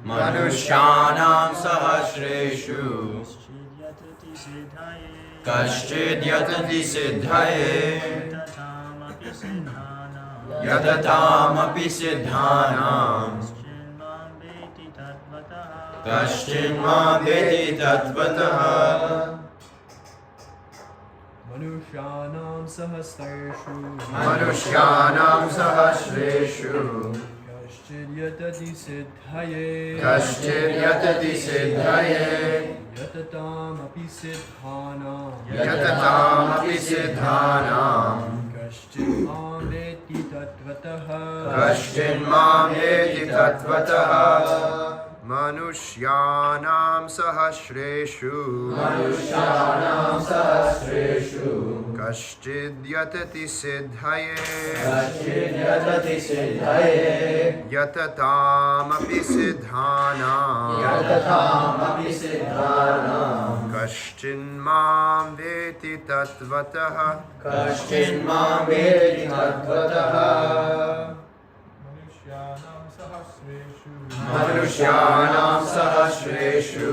Manushyanam sahasreshu Kaschid yatati siddhaye Yatatam siddhanam Kaschid mam veti tatvatah Manushyanam sahasreshu Kaschid yatati siddhaye Yatatam siddhanam Kaschid mam veti tatvatah Manushyanam sahasreshu Kaschid yatati siddhaye Yatatam siddhanam Kaschid mam veti tatvatah Manushyanam sahasreshu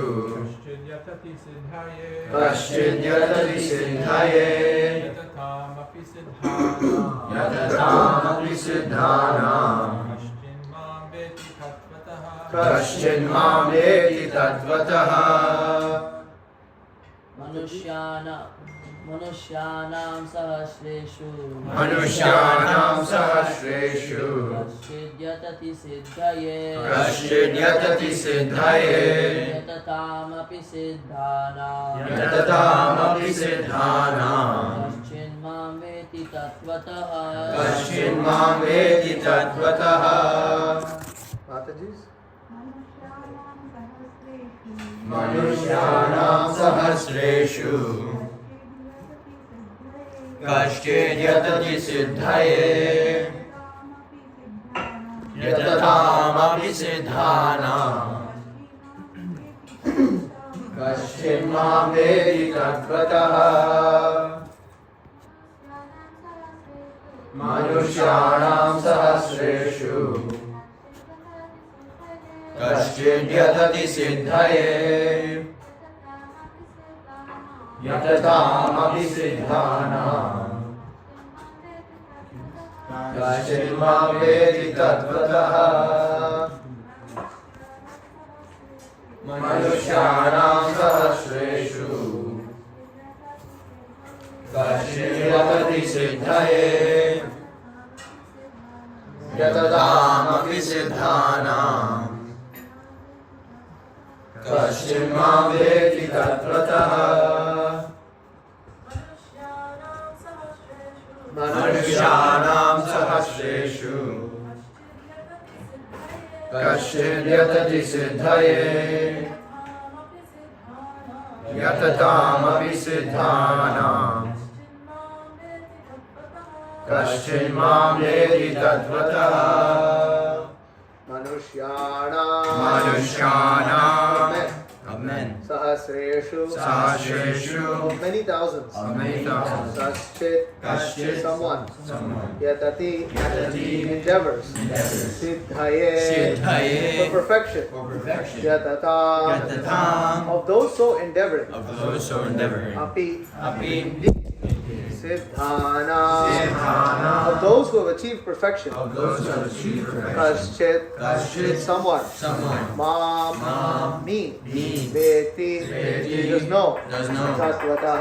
Kaschid yatati siddhaye Yatatam siddhanam Kaschid mam veti tatvatah Manushyanam sahasreshu Kaschid yatati siddhaye Yatatam siddhanam Kaschid mam veti tatvatah Mataji's Manushyanam sahasreshu Kaschid yatati siddhaye Yatatam siddhanam Kaschid mam veti tatvatah Manushyanam sahasreshu Kaschid yatati siddhaye Yatatam siddhanam Kaschid mam veti tatvatah Manushyanam sahasreshu Kaschid yatati siddhaye Yatatam siddhanam Kaschid mam veti tatvatah Manushyanam sahasreshu Kaschid yatati siddhaye Yatatam siddhanam Kaschid mam veti tatvatah Manushyanam Amen. Sahasreshu many thousands Kaschid someone Yatati endeavors Siddhaye for perfection Yatatam of those so endeavoring Api Siddhana of those who have achieved perfection Kaschid someone Mam me Veti does know Tatvatah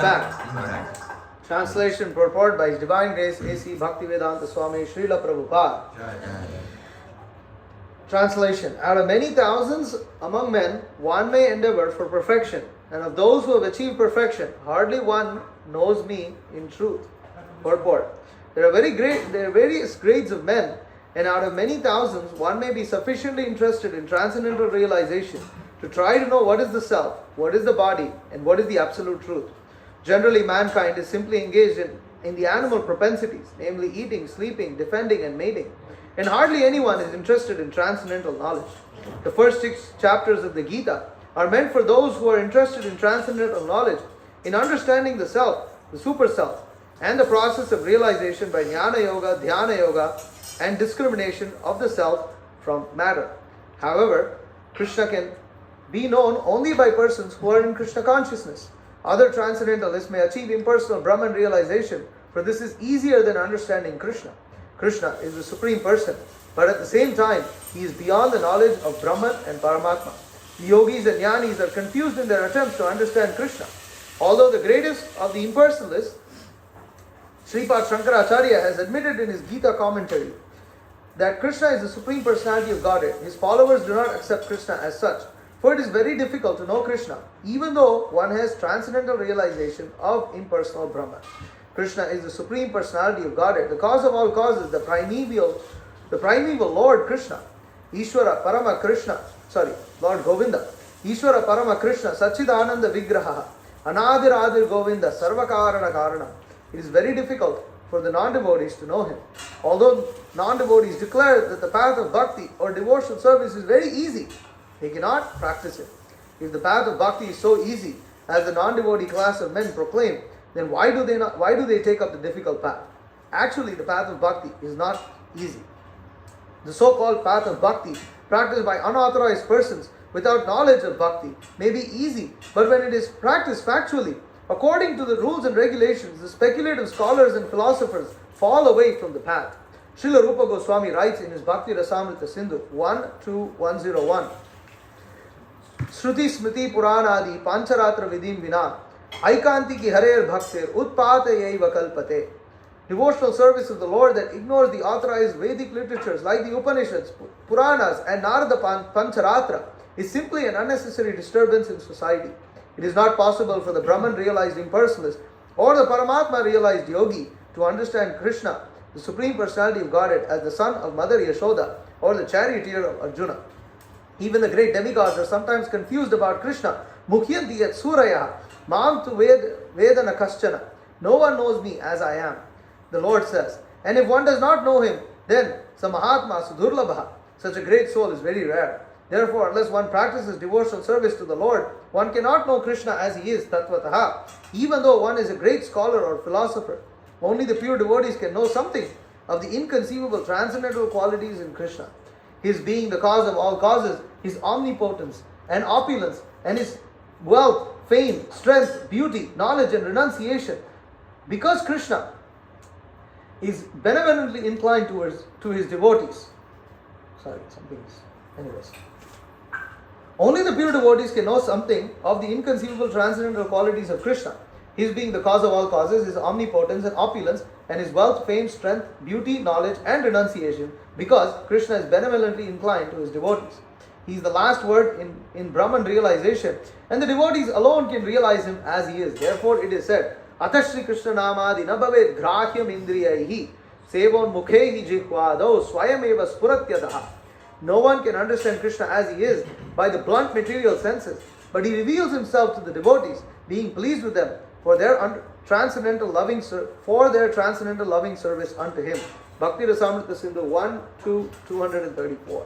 fact. Translation purport by His Divine Grace A.C. Bhaktivedanta Swami Srila Prabhupada. Translation: out of many thousands among men, one may endeavor for perfection, and of those who have achieved perfection, hardly one knows me in truth. Purport: there are various grades of men, and out of many thousands, one may be sufficiently interested in transcendental realization to try to know what is the self, what is the body, and what is the absolute truth. Generally, mankind is simply engaged in the animal propensities, namely eating, sleeping, defending, and mating. And hardly anyone is interested in transcendental knowledge. The first 6 chapters of the Gita are meant for those who are interested in transcendental knowledge, in understanding the self, the super self, and the process of realization by jnana yoga, dhyana yoga, and discrimination of the self from matter. However, Krishna can be known only by persons who are in Krishna consciousness. Other transcendentalists may achieve impersonal Brahman realization, for this is easier than understanding Krishna. Krishna is the Supreme Person, but at the same time, he is beyond the knowledge of Brahman and Paramatma. The yogis and jnanis are confused in their attempts to understand Krishna. Although the greatest of the impersonalists, Sripad Shankaracharya, has admitted in his Gita commentary that Krishna is the Supreme Personality of Godhead, his followers do not accept Krishna as such. For it is very difficult to know Krishna, even though one has transcendental realization of impersonal Brahman. Krishna is the Supreme Personality of Godhead, the cause of all causes, the primeval Lord Krishna, Ishvara Parama Krishna, Lord Govinda, Ishvara Parama Krishna, Satchidananda Vigraha, Anadir Adir Govinda, Sarvakarana Karana. It is very difficult for the non-devotees to know him. Although non-devotees declare that the path of bhakti or devotional service is very easy, they cannot practice it. If the path of bhakti is so easy as the non-devotee class of men proclaim, then why do they take up the difficult path? Actually, the path of bhakti is not easy. The so-called path of bhakti, practiced by unauthorized persons without knowledge of bhakti, may be easy, but when it is practiced factually, according to the rules and regulations, the speculative scholars and philosophers fall away from the path. Srila Rupa Goswami writes in his Bhakti Rasamrita Sindhu 1.2.101, Shruti Smriti Puranadi Pancharatra Vidim Vina Aikanti ki Harer Bhaktir Utpata Yaiva Kalpate. Devotional service of the Lord that ignores the authorized Vedic literatures like the Upanishads, Puranas and Narada Pancharatra is simply an unnecessary disturbance in society. It is not possible for the Brahman realized impersonalist or the Paramatma realized yogi to understand Krishna, the Supreme Personality of Godhead, as the son of Mother Yashoda or the charioteer of Arjuna. Even the great demigods are sometimes confused about Krishna. Mukhyanti yat suraya mam tu vedana kaschana. No one knows me as I am, the Lord says. And if one does not know him, then samahatma sudurlabha. Such a great soul is very rare. Therefore, unless one practices devotional service to the Lord, one cannot know Krishna as he is, tatvataha. Even though one is a great scholar or philosopher, only the pure devotees can know something of the inconceivable transcendental qualities in Krishna. His being the cause of all causes, his omnipotence and opulence, and his wealth, fame, strength, beauty, knowledge and renunciation. Because Krishna is benevolently inclined to his devotees. Anyways. Only the pure devotees can know something of the inconceivable transcendental qualities of Krishna. His being the cause of all causes, his omnipotence and opulence, and his wealth, fame, strength, beauty, knowledge, and renunciation, because Krishna is benevolently inclined to his devotees. He is the last word in Brahman realization, and the devotees alone can realize him as he is. Therefore, it is said, Atashri Krishna Namadi Nabhavet Grahyam Indriyahi Sevon Mukhehi Jihvado Swayameva Spuratyadaha. No one can understand Krishna as he is by the blunt material senses, but he reveals himself to the devotees, being pleased with them for their transcendental loving service unto him. Bhakti Rasamrita Sindhu 1-234.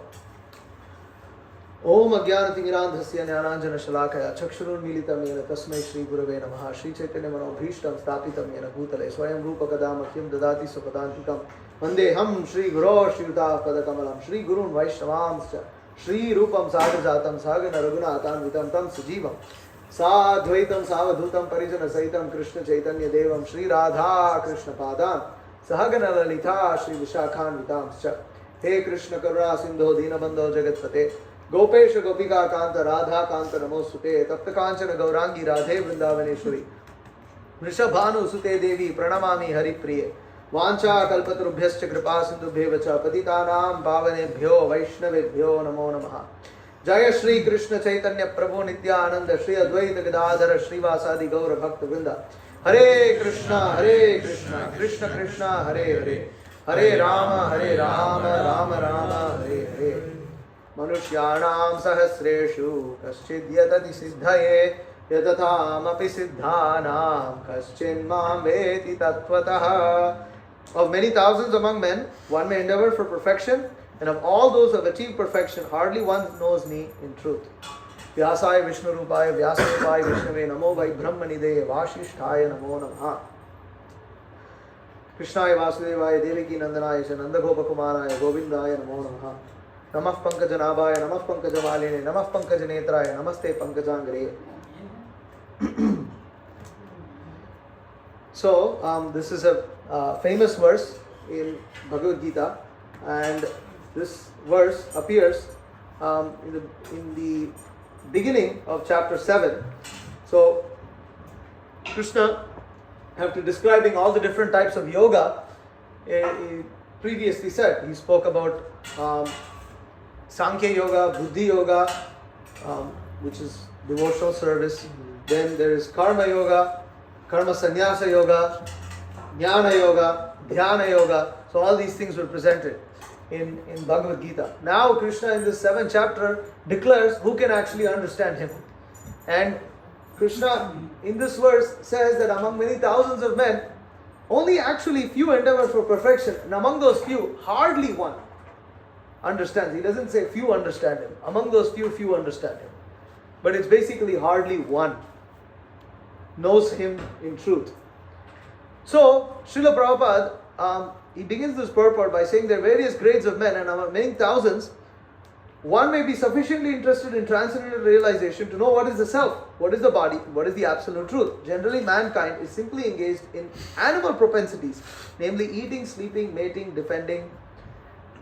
Om Ajnanatimmirandhasya Jnananjana Shalakaya Chakshurunmilitam Yena Tasmai Shri Gurave Namaha Shri Chaitanya Manobhishtam Sthapitam Yena Bhutale Swayam Rupa Kadamakyam Dadati Supadantikam Vandeham Shri Guru Shriuta Padakamalam Shri Gurun Vaishnavamscha Shri Rupam Sagajatam Sagana Raghunathan Vitam Tam Sajivam Sadvaitam Savadhutam Parijana Saitam Krishna Chaitanya Devam Shri Radha Krishna Padam Sahagana Lalita Shri Vishakhan Vitamscha He Krishna Karuna Sindho Dinabandho Jagatpate Gopesha Gopika Kanta Radha Kanta Namosute Tapta Kanchana Gaurangi Radhe Vrindavaneshwari Vrishabhanu Sute Devi Pranamami Hari Priye Vancha Kalpatarubhyascha Kripa Sindhubhyevacha Patitanam Pavanebhyo Vaishnavebhyo Namo Namaha Jaya Shri Krishna Chaitanya Prabhu Nityananda Shri Advaita Gadadhara Shri Vasadi Gaura Bhakta Vrinda Hare Krishna Krishna Krishna Hare Hare Hare Rama Rama Rama Hare Hare Manushyanam Sahasreshu Kaschid Yatati Siddhaye Yatathamapi Siddhanam Kaschin Mam Veti Tattvataha. Of many thousands among men, one may endeavor for perfection, and of all those who have achieved perfection, hardly one knows me in truth. Vyasaya Vishnu-Rupaya Vyasa-Rupaya Vishnave Namo Vai Brahmanideye Vashishtaya Namo Namaha. Krishnaya Vasudevaya Devaki Nandanaya Nanda Gopakumaraya Govindaya Namo Namaha. Namah Pankajanabhaya, Namah Pankajamalini, Namah Pankajanetraya, Namaste Pankajangre. So, this is a famous verse in Bhagavad Gita, and this verse appears in the beginning of chapter 7. So, Krishna, after describing all the different types of yoga, he previously said, he spoke about Sankhya Yoga, Buddhi Yoga, which is devotional service. Then there is Karma Yoga, Karma Sannyasa Yoga, Jnana Yoga, Dhyana Yoga. So all these things were presented in Bhagavad Gita. Now Krishna in this 7th chapter declares who can actually understand him. And Krishna in this verse says that among many thousands of men, only actually few endeavor for perfection, and among those few, hardly one understands. He doesn't say few understand him. Among those few understand him. But it's basically hardly one knows him in truth. So, Srila Prabhupada, he begins this purport by saying there are various grades of men, and among many thousands, one may be sufficiently interested in transcendental realization to know what is the self, what is the body, what is the absolute truth. Generally, mankind is simply engaged in animal propensities, namely eating, sleeping, mating, defending,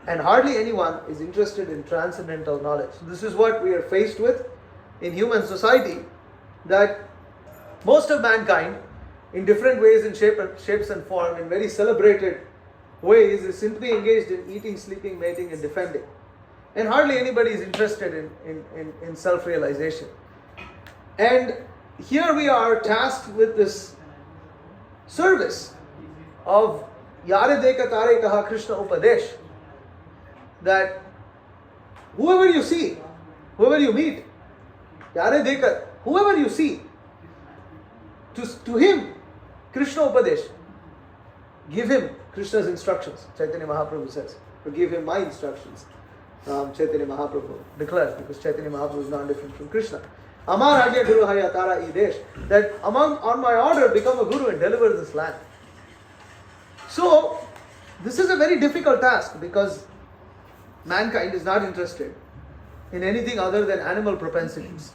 and hardly anyone is interested in transcendental knowledge. This is what we are faced with in human society, that most of mankind, in different ways and shapes and form, in very celebrated ways, is simply engaged in eating, sleeping, mating, and defending. And hardly anybody is interested in self-realization. And here we are tasked with this service of Yare Deka Tare Kaha Krishna Upadesh, that whoever you see, whoever you meet, Yare Deka, whoever you see, to him, Krishna Upadesh, give him Krishna's instructions. Chaitanya Mahaprabhu says, to give him my instructions. Chaitanya Mahaprabhu declares, because Chaitanya Mahaprabhu is not different from Krishna. Amar Agya Guru Haya Tara Idesh, that on my order become a guru and deliver this land. So, this is a very difficult task because mankind is not interested in anything other than animal propensities.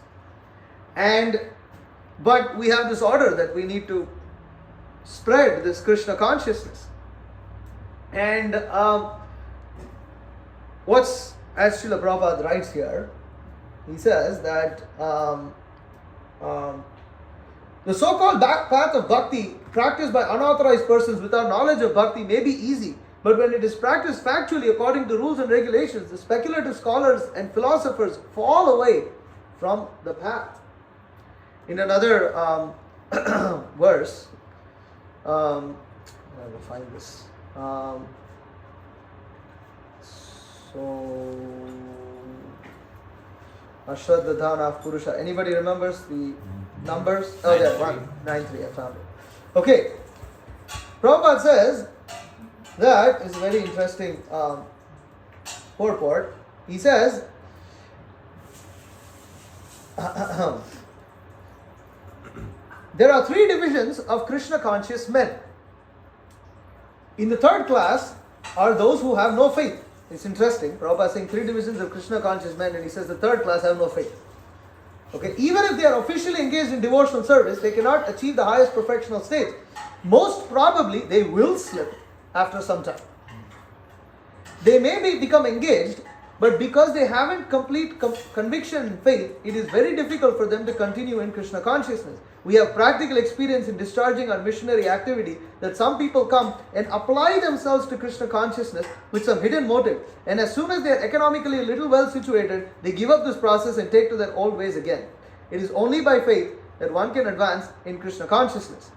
But we have this order that we need to spread this Krishna consciousness. And as Srila Prabhupada writes here, he says that the so-called path of bhakti practiced by unauthorized persons without knowledge of bhakti may be easy, but when it is practiced factually according to rules and regulations, the speculative scholars and philosophers fall away from the path. In another verse, I will find this. Ashraddhana Purusha. Anybody remembers the numbers? Oh, yeah, 193. I found it. Okay. Prabhupada says that is a very interesting purport. He says, there are 3 divisions of Krishna conscious men. In the 3rd class are those who have no faith. It's interesting. Prabhupada is saying 3 divisions of Krishna conscious men, and he says the 3rd class have no faith. Okay, even if they are officially engaged in devotional service, they cannot achieve the highest perfectional state. Most probably, they will slip after some time. They may become engaged, but because they haven't complete conviction and faith, it is very difficult for them to continue in Krishna consciousness. We have practical experience in discharging our missionary activity that some people come and apply themselves to Krishna consciousness with some hidden motive, and as soon as they are economically a little well situated, they give up this process and take to their old ways again. It is only by faith that one can advance in Krishna consciousness.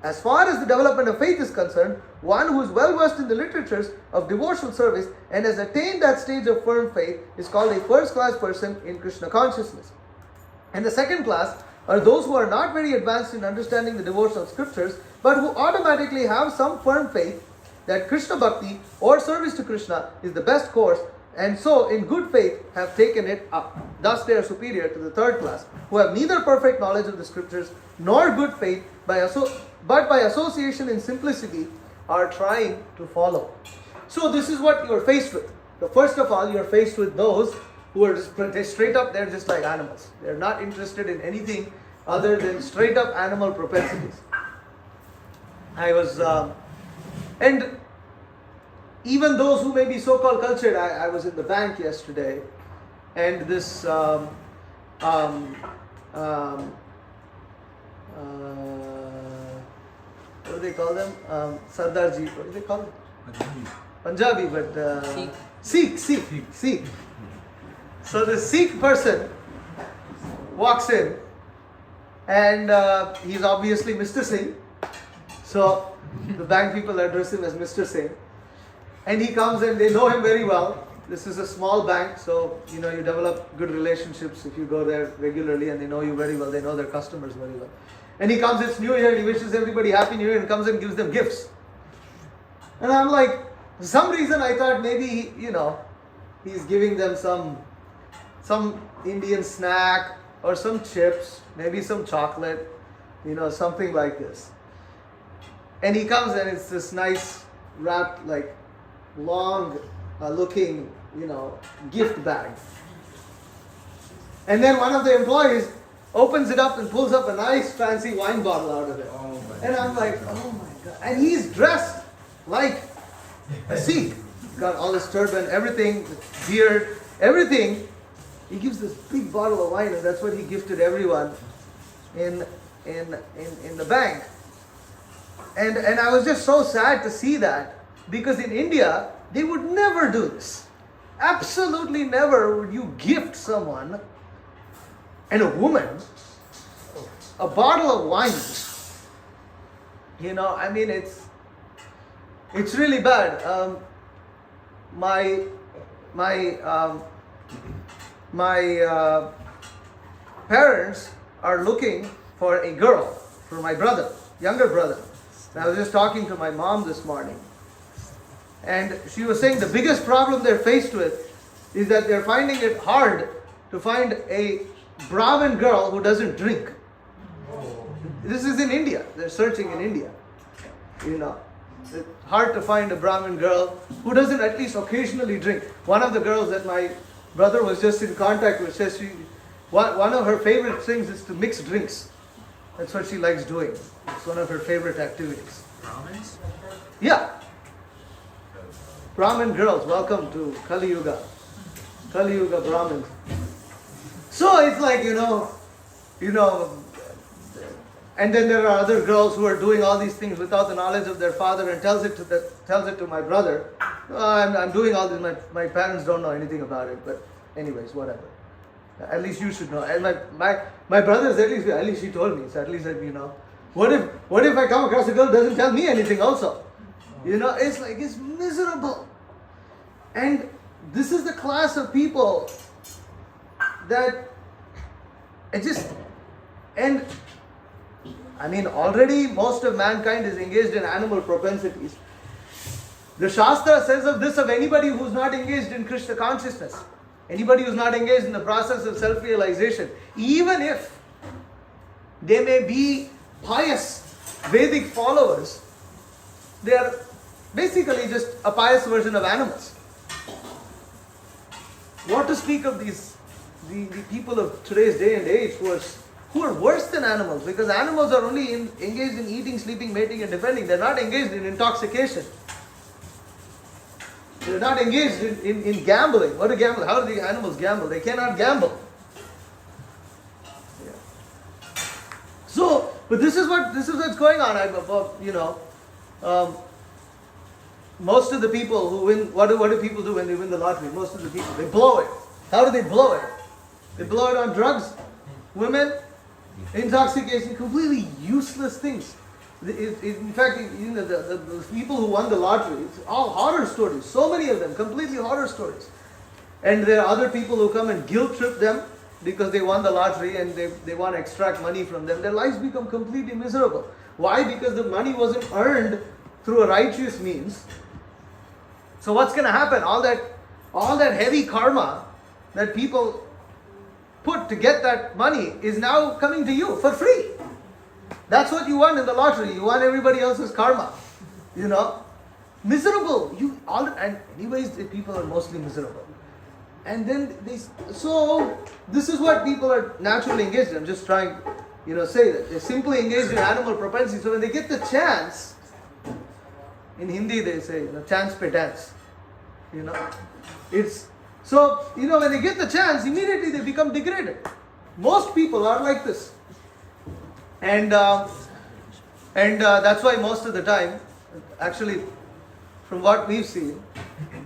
As far as the development of faith is concerned, one who is well versed in the literatures of devotional service and has attained that stage of firm faith is called a first class person in Krishna consciousness. And the 2nd class are those who are not very advanced in understanding the devotional scriptures, but who automatically have some firm faith that Krishna Bhakti or service to Krishna is the best course, and so in good faith have taken it up. Thus they are superior to the 3rd class, who have neither perfect knowledge of the scriptures nor good faith, but by association in simplicity are trying to follow. So this is what you are faced with. first of all, you're faced with those who are just they're straight up, they're just like animals. They're not interested in anything other than straight up animal propensities. I was, and even those who may be so-called cultured, I was in the bank yesterday, and this, what do they call them? Sardarji, what do they call them? Punjabi, but Sikh. So the Sikh person walks in, and he's obviously Mr. Singh. So the bank people address him as Mr. Singh. And he comes and they know him very well. This is a small bank, so you develop good relationships if you go there regularly, and they know you very well. They know their customers very well. And he comes, it's New Year, and he wishes everybody Happy New Year and comes and gives them gifts. And I'm like, for some reason I thought maybe, he's giving them some Indian snack or some chips, maybe some chocolate, something like this. And he comes and it's this nice wrapped, like long looking, gift bag. And then one of the employees opens it up and pulls up a nice fancy wine bottle out of it. And I'm like, oh my God. And he's dressed like a Sikh. Got all his turban, everything, beard, everything. He gives this big bottle of wine, and that's what he gifted everyone in the bank. And I was just so sad to see that, because in India, they would never do this. Absolutely never would you gift someone, and a woman, a bottle of wine. It's really bad. My parents are looking for a girl for my brother, younger brother. And I was just talking to my mom this morning, and she was saying the biggest problem they're faced with is that they're finding it hard to find a Brahmin girl who doesn't drink. This is in India. They're searching in India. It's hard to find a Brahmin girl who doesn't at least occasionally drink. One of the girls that my brother was just in contact with says one of her favorite things is to mix drinks. That's what she likes doing. It's one of her favorite activities. Brahmins? Yeah. Brahmin girls, welcome to Kali Yuga. Kali Yuga Brahmins. So it's like, and then there are other girls who are doing all these things without the knowledge of their father, and tells it to my brother. I'm doing all this. My parents don't know anything about it. But anyways, whatever. At least you should know. And my brothers, at least she told me. So at least what if I come across a girl who doesn't tell me anything also? It's like, it's miserable. And this is the class of people that already most of mankind is engaged in animal propensities. The Shastra says of anybody who's not engaged in Krishna consciousness, anybody who's not engaged in the process of self-realization, even if they may be pious Vedic followers, they are basically just a pious version of animals. What to speak of the people of today's day and age who are worse than animals, because animals are only engaged in eating, sleeping, mating and defending. They're not engaged in intoxication. They're not engaged in gambling. What do gamble? How do the animals gamble? They cannot gamble. Yeah. So, but this is what's going on. Most of the people who win, what do people do when they win the lottery? Most of the people, they blow it. How do they blow it? They blow it on drugs, women, intoxication, completely useless things. In fact, the people who won the lottery, it's all horror stories. So many of them, completely horror stories. And there are other people who come and guilt trip them because they won the lottery and they want to extract money from them. Their lives become completely miserable. Why? Because the money wasn't earned through a righteous means. So what's going to happen? All that heavy karma that people put to get that money is now coming to you for free. That's what you won in the lottery. You won everybody else's karma. miserable. And anyways, the people are mostly miserable. And then so this is what people are naturally engaged in. I'm just trying, say that they're simply engaged in animal propensity. So when they get the chance, in Hindi they say, chance pe dance. It's so when they get the chance, immediately they become degraded. Most people are like this, and that's why most of the time, actually, from what we've seen,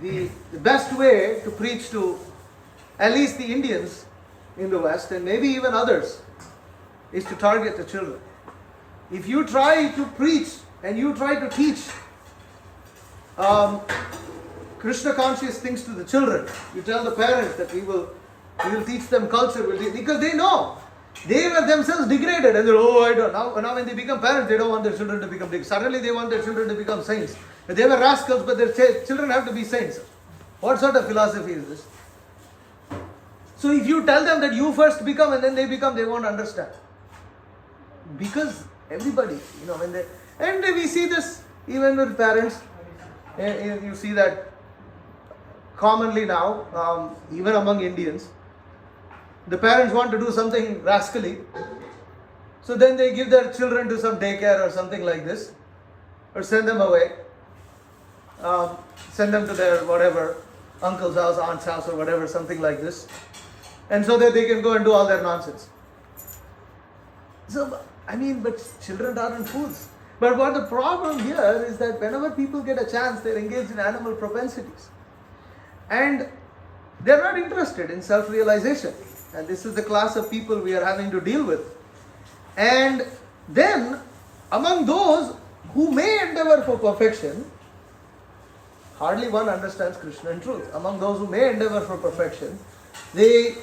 the best way to preach to at least the Indians in the West, and maybe even others, is to target the children. If you try to preach and you try to teach Krishna conscious things to the children, you tell the parents that we will teach them culture, because they know they were themselves degraded, and they're, I don't know. Now when they become parents, they don't want their children to become degraded. Suddenly they want their children to become saints. They were rascals, but their children have to be saints. What sort of philosophy is this? So if you tell them that you first become and then they become, they won't understand. Because everybody, and we see this even with parents. You see that commonly now, even among Indians. The parents want to do something rascally, so then they give their children to some daycare or something like this, or send them away, send them to their whatever, uncle's house, aunt's house, or whatever, something like this, and so that they can go and do all their nonsense. So, but children aren't fools. But what the problem here is that whenever people get a chance, they're engaged in animal propensities. And they're not interested in self-realization. And this is the class of people we are having to deal with. And then, among those who may endeavor for perfection, hardly one understands Krishna in truth. Among those who may endeavor for perfection, they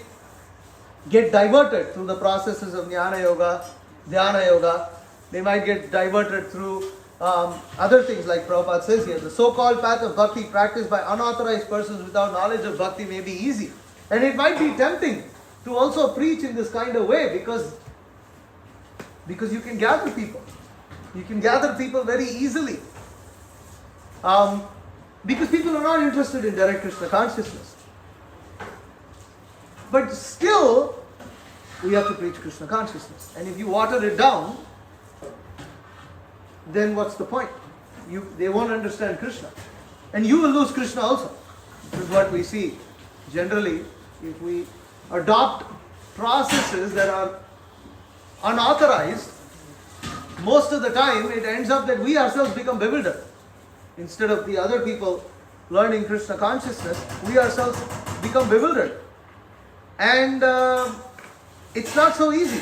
get diverted through the processes of Jnana Yoga, Dhyana Yoga. They might get diverted through other things, like Prabhupada says here. The so-called path of bhakti practiced by unauthorized persons without knowledge of bhakti may be easy. And it might be tempting to also preach in this kind of way, because you can gather people. You can gather people very easily. Because people are not interested in direct Krishna consciousness. But still, we have to preach Krishna consciousness. And if you water it down, then what's the point? They won't understand Krishna. And you will lose Krishna also. This is what we see. Generally, if we adopt processes that are unauthorized, most of the time it ends up that we ourselves become bewildered. Instead of the other people learning Krishna consciousness, we ourselves become bewildered. And it's not so easy.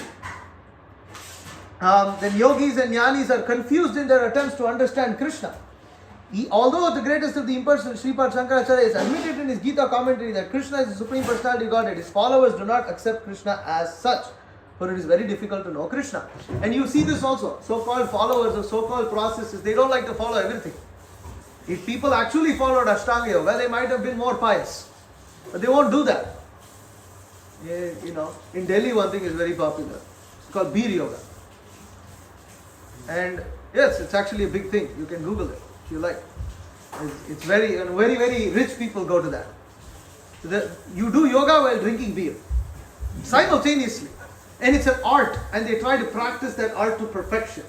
Then yogis and jnanis are confused in their attempts to understand Krishna. Although the greatest of the impersonal, Sripad Shankaracharya, is admitted in his Gita commentary that Krishna is the Supreme Personality of Godhead, his followers do not accept Krishna as such, for it is very difficult to know Krishna. And you see this also. So-called followers of so-called processes, they don't like to follow everything. If people actually followed Ashtanga Yoga, they might have been more pious. But they won't do that. In Delhi one thing is very popular. It's called Beer Yoga. And yes, it's actually a big thing. You can Google it if you like. It's very, very, very rich people go to that. You do yoga while drinking beer. Simultaneously. And it's an art. And they try to practice that art to perfection.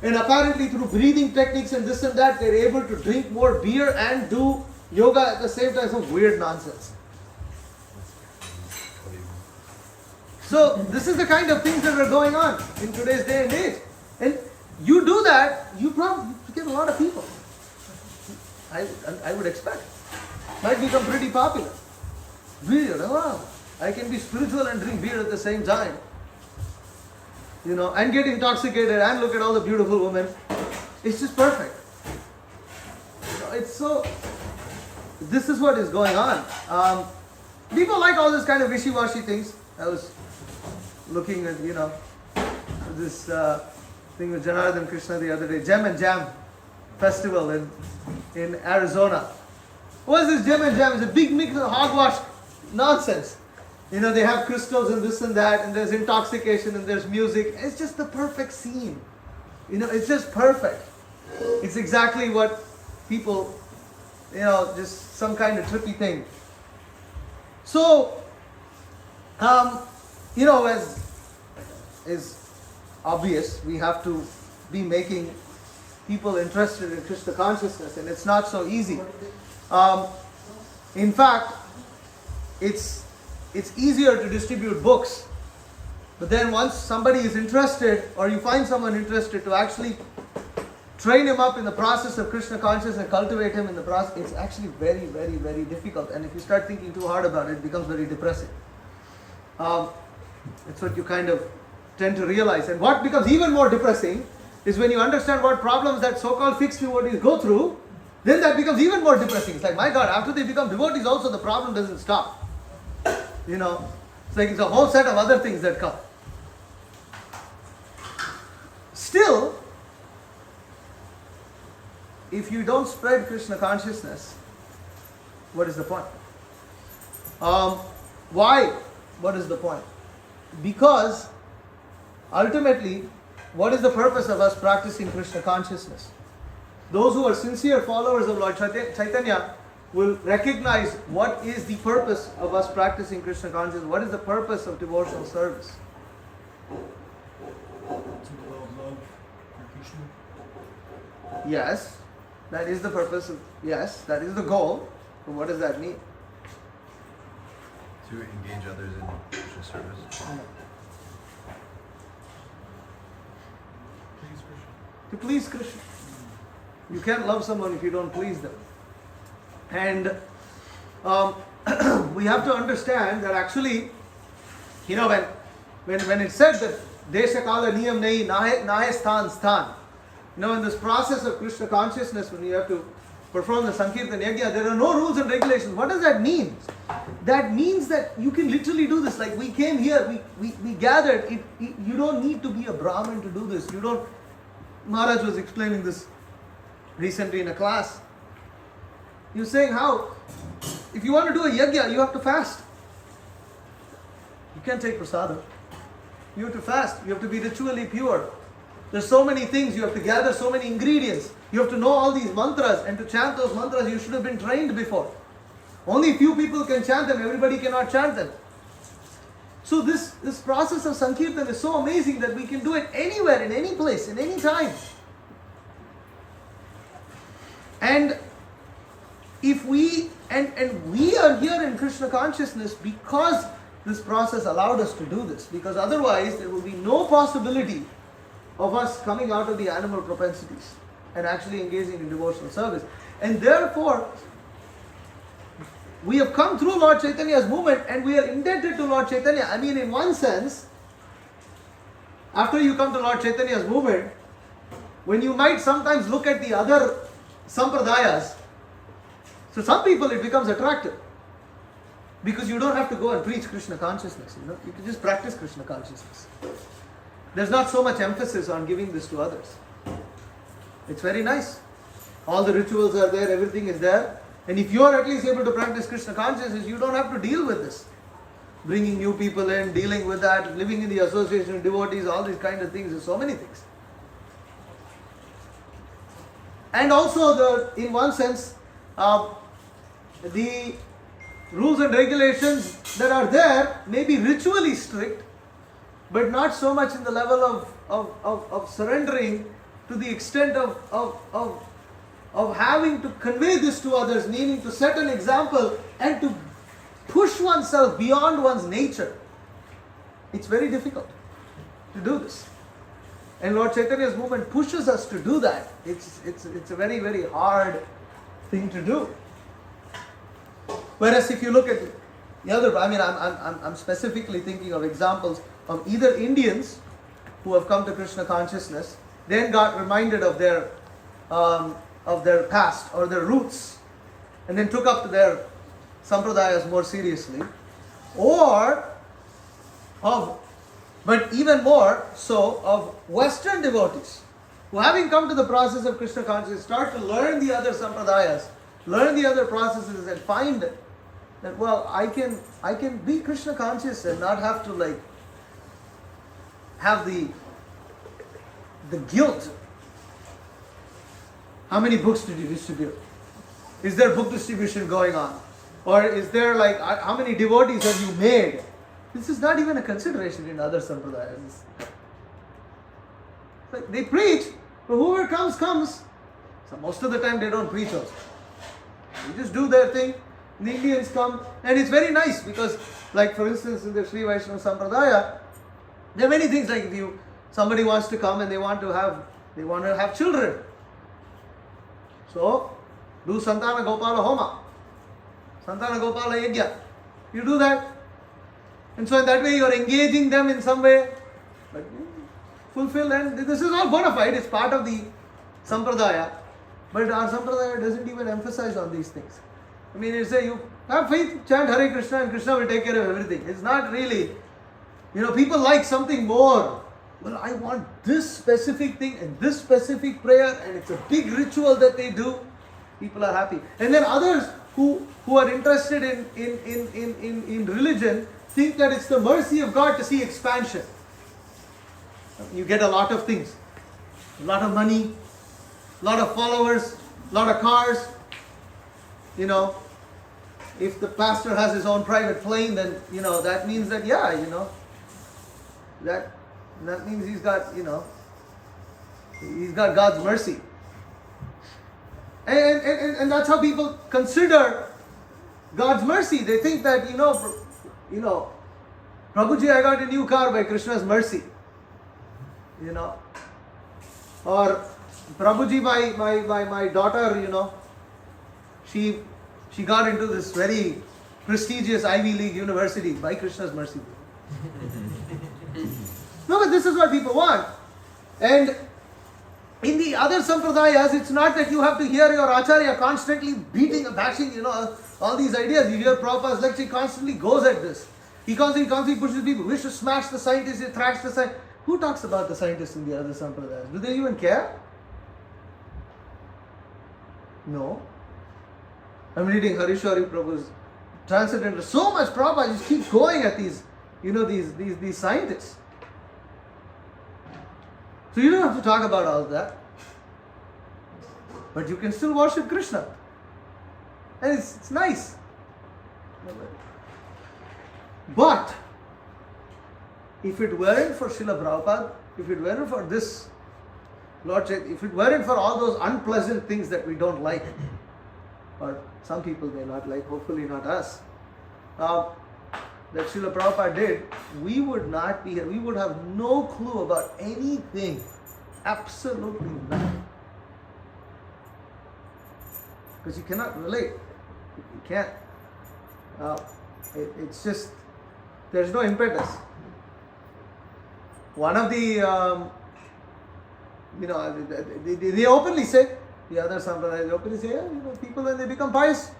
And apparently through breathing techniques and this and that, they're able to drink more beer and do yoga at the same time. Some weird nonsense. So this is the kind of things that are going on in today's day and age. And you do that, you probably get a lot of people. I would expect. Might become pretty popular. Beer, wow. I can be spiritual and drink beer at the same time. And get intoxicated and look at all the beautiful women. It's just perfect. It's so... This is what is going on. People like all this kind of wishy-washy things. I was looking at, this thing with Janardhan Krishna the other day. Gem and Jam festival in Arizona. What is this Gem and Jam? It's a big mix of hogwash nonsense. They have crystals and this and that, and there's intoxication and there's music. It's just the perfect scene. It's just perfect. It's exactly what people, just some kind of trippy thing. So, as is obvious, we have to be making people interested in Krishna consciousness, and it's not so easy. In fact, it's easier to distribute books, but then once somebody is interested, or you find someone interested, to actually train him up in the process of Krishna consciousness and cultivate him in the process, it's actually very, very, very difficult. And if you start thinking too hard about it, it becomes very depressing. It's what you kind of tend to realize. And what becomes even more depressing is when you understand what problems that so-called fixed devotees go through, then that becomes even more depressing. It's like, my God, after they become devotees also the problem doesn't stop. It's like it's a whole set of other things that come. Still, if you don't spread Krishna consciousness, what is the point? Why? What is the point? Because ultimately, what is the purpose of us practicing Krishna consciousness? Those who are sincere followers of Lord Chaitanya will recognize what is the purpose of us practicing Krishna consciousness. What is the purpose of devotional service? To develop love for Krishna. Yes, that is the purpose. Yes, that is the goal. But what does that mean? To engage others in Krishna service. Please Krishna. To please Krishna. You can't love someone if you don't please them. And we have to understand that actually, when it said that Desha Kala Niyam Nahi Nahe Sthan Sthan, in this process of Krishna consciousness, when you have to perform the Sankirtan Yajna, there are no rules and regulations. What does that mean? That means that you can literally do this. Like we came here, we gathered. You don't need to be a Brahmin to do this. Maharaj was explaining this recently in a class. He was saying how, if you want to do a yajna, you have to fast. You can't take prasada. You have to fast. You have to be ritually pure. There's so many things. You have to gather so many ingredients. You have to know all these mantras, and to chant those mantras, you should have been trained before. Only few people can chant them. Everybody cannot chant them. So this process of Sankirtan is so amazing that we can do it anywhere, in any place, in any time. And if we are here in Krishna consciousness because this process allowed us to do this, because otherwise there will be no possibility of us coming out of the animal propensities and actually engaging in devotional service. And therefore, we have come through Lord Chaitanya's movement, and we are indebted to Lord Chaitanya. I mean, in one sense, after you come to Lord Chaitanya's movement, when you might sometimes look at the other sampradayas, so some people it becomes attractive because you don't have to go and preach Krishna consciousness. You can just practice Krishna consciousness. There's not so much emphasis on giving this to others. It's very nice. All the rituals are there, everything is there. And if you are at least able to practice Krishna consciousness, you don't have to deal with this. Bringing new people in, dealing with that, living in the association of devotees, all these kind of things. There's so many things. And also, in one sense, the rules and regulations that are there may be ritually strict, but not so much in the level of surrendering to the extent of having to convey this to others, meaning to set an example and to push oneself beyond one's nature. It's very difficult to do this. And Lord Chaitanya's movement pushes us to do that. It's a very, very hard thing to do. Whereas if you look at the other, I'm specifically thinking of examples of either Indians who have come to Krishna consciousness, then got reminded of their past or their roots, and then took up their sampradayas more seriously, but even more so of Western devotees who, having come to the process of Krishna consciousness, start to learn the other sampradayas, learn the other processes, and find that I can be Krishna conscious and not have to have the guilt How many books did you distribute? Is there book distribution going on? Or is there like, how many devotees have you made? This is not even a consideration in other sampradayas. But they preach, but whoever comes, comes. So most of the time they don't preach also. They just do their thing. The Indians come, and it's very nice because, like for instance, in the Sri Vaishnava Sampradaya, there are many things like if somebody wants to come and they want to have children. So, do Santana Gopala Homa, Santana Gopala Yajna. You do that. And so in that way you are engaging them in some way. But fulfill, and this is all bona fide, it's part of the Sampradaya. But our Sampradaya doesn't even emphasize on these things. I mean, it's you have faith, chant Hare Krishna and Krishna will take care of everything. It's not really, people like something more. Well, I want this specific thing and this specific prayer, and it's a big ritual that they do. People are happy. And then others who are interested in religion think that it's the mercy of God to see expansion. You get a lot of things. A lot of money, a lot of followers, a lot of cars. If the pastor has his own private plane, then, that means that, that means he's got God's mercy. And that's how people consider God's mercy. They think that, Prabhuji, I got a new car by Krishna's mercy. Or Prabhuji, my daughter, she got into this very prestigious Ivy League university by Krishna's mercy. No, but this is what people want. And in the other sampradayas, it's not that you have to hear your acharya constantly beating and bashing, all these ideas. You hear Prabhupada's lecture, he constantly goes at this. He constantly pushes people. We should smash the scientists, thrash the scientists. Who talks about the scientists in the other sampradayas? Do they even care? No. I'm reading Harishwari Prabhu's Transcendental. So much Prabhupada just keeps going at these, these scientists. So you don't have to talk about all that. But you can still worship Krishna. And it's nice. But if it weren't for Srila Prabhupada, if it weren't for this Lord Chaitanya, if it weren't for all those unpleasant things that we don't like, or some people may not like, hopefully not us, that Srila Prabhupada did, we would not be here. We would have no clue about anything. Absolutely nothing. Because you cannot relate. You can't. It's just, there's no impetus. One of the, they openly say, the other sampradayas openly say, people when they become pious,